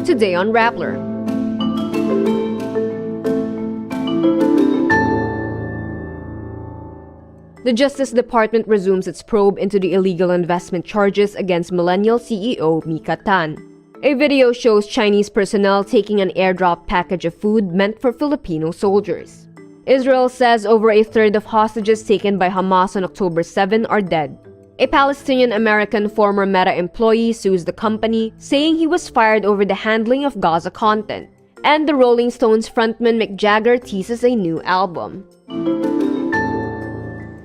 Today on Rappler. The Justice Department resumes its probe into the illegal investment charges against millennial CEO Mica Tan. A video shows Chinese personnel taking an airdrop package of food meant for Filipino soldiers. Israel says over a third of hostages taken by Hamas on October 7 are dead. A Palestinian-American former Meta employee sues the company, saying he was fired over the handling of Gaza content. And the Rolling Stones frontman Mick Jagger teases a new album.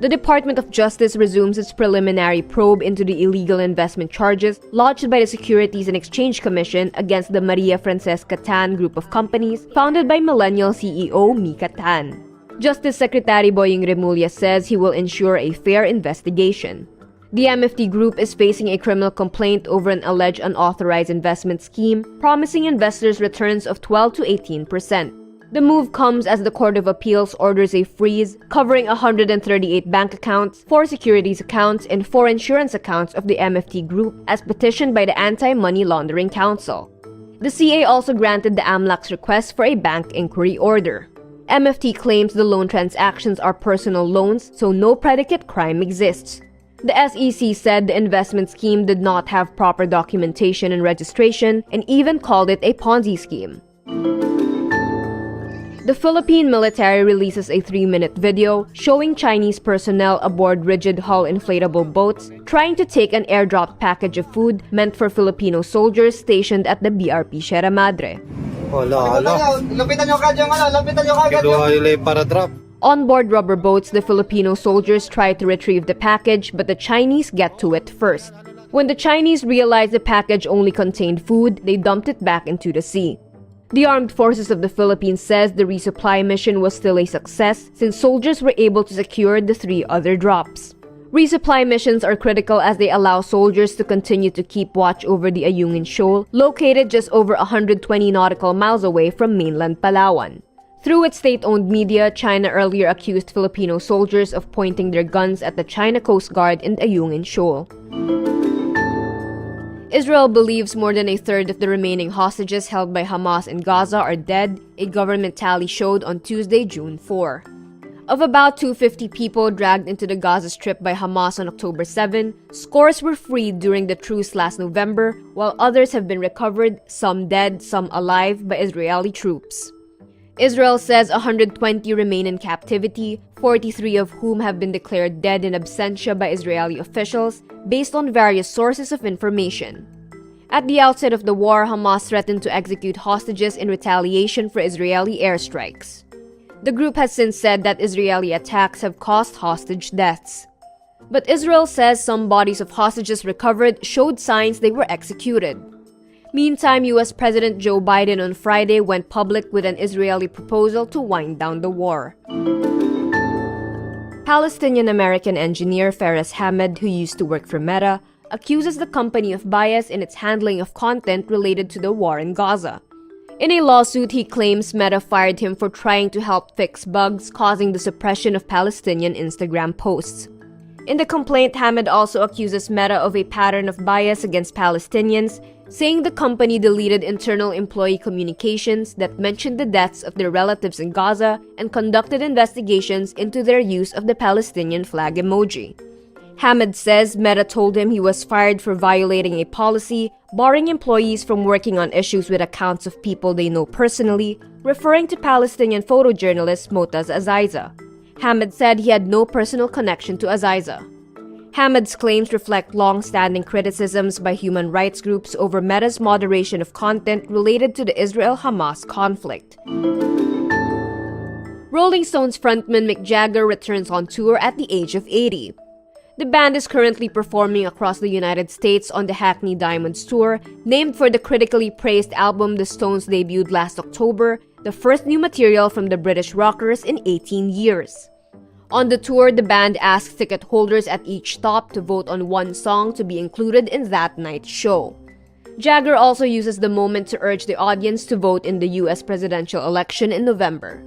The Department of Justice resumes its preliminary probe into the illegal investment charges lodged by the Securities and Exchange Commission against the Maria Francesca Tan group of companies founded by millennial CEO Mica Tan. Justice Secretary Boying Remulla says he will ensure a fair investigation. The MFT group is facing a criminal complaint over an alleged unauthorized investment scheme, promising investors returns of 12 to 18%. The move comes as the Court of Appeals orders a freeze covering 138 bank accounts, 4 securities accounts, and 4 insurance accounts of the MFT group as petitioned by the Anti-Money Laundering Council. The CA also granted the AMLAC's request for a bank inquiry order. MFT claims the loan transactions are personal loans, so no predicate crime exists. The SEC said the investment scheme did not have proper documentation and registration and even called it a Ponzi scheme. The Philippine military releases a 3-minute video showing Chinese personnel aboard rigid-hull inflatable boats trying to take an airdropped package of food meant for Filipino soldiers stationed at the BRP Sierra Madre. Lapitan nyo kagad para drop. On board rubber boats, the Filipino soldiers try to retrieve the package, but the Chinese get to it first. When the Chinese realized the package only contained food, they dumped it back into the sea. The Armed Forces of the Philippines says the resupply mission was still a success since soldiers were able to secure the 3 other drops. Resupply missions are critical as they allow soldiers to continue to keep watch over the Ayungin Shoal, located just over 120 nautical miles away from mainland Palawan. Through its state-owned media, China earlier accused Filipino soldiers of pointing their guns at the China Coast Guard in Ayungin Shoal. Israel believes more than a third of the remaining hostages held by Hamas in Gaza are dead, a government tally showed on Tuesday, June 4. Of about 250 people dragged into the Gaza Strip by Hamas on October 7, scores were freed during the truce last November, while others have been recovered, some dead, some alive, by Israeli troops. Israel says 120 remain in captivity, 43 of whom have been declared dead in absentia by Israeli officials based on various sources of information. At the outset of the war, Hamas threatened to execute hostages in retaliation for Israeli airstrikes. The group has since said that Israeli attacks have caused hostage deaths. But Israel says some bodies of hostages recovered showed signs they were executed. Meantime, US President Joe Biden on Friday went public with an Israeli proposal to wind down the war. Palestinian-American engineer Faraz Hamed, who used to work for Meta, accuses the company of bias in its handling of content related to the war in Gaza. In a lawsuit, he claims Meta fired him for trying to help fix bugs causing the suppression of Palestinian Instagram posts. In the complaint, Hamed also accuses Meta of a pattern of bias against Palestinians, saying the company deleted internal employee communications that mentioned the deaths of their relatives in Gaza and conducted investigations into their use of the Palestinian flag emoji. Hamed says Meta told him he was fired for violating a policy barring employees from working on issues with accounts of people they know personally, referring to Palestinian photojournalist Motaz Aziza. Hamed said he had no personal connection to Aziza. Hamed's claims reflect long-standing criticisms by human rights groups over Meta's moderation of content related to the Israel-Hamas conflict. Rolling Stones frontman Mick Jagger returns on tour at the age of 80. The band is currently performing across the United States on the Hackney Diamonds Tour, named for the critically praised album the Stones debuted last October, the first new material from the British rockers in 18 years. On the tour, the band asks ticket holders at each stop to vote on one song to be included in that night's show. Jagger also uses the moment to urge the audience to vote in the US presidential election in November.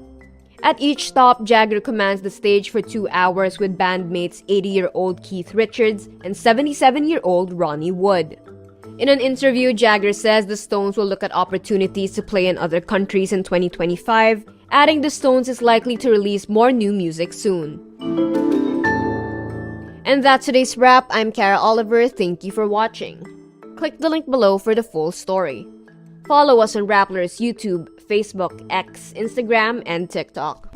At each stop, Jagger commands the stage for 2 hours with bandmates 80-year-old Keith Richards and 77-year-old Ronnie Wood. In an interview, Jagger says the Stones will look at opportunities to play in other countries in 2025, adding the Stones is likely to release more new music soon. And that's today's wrap. I'm Kara Oliver. Thank you for watching. Click the link below for the full story. Follow us on Rappler's YouTube, Facebook, X, Instagram, and TikTok.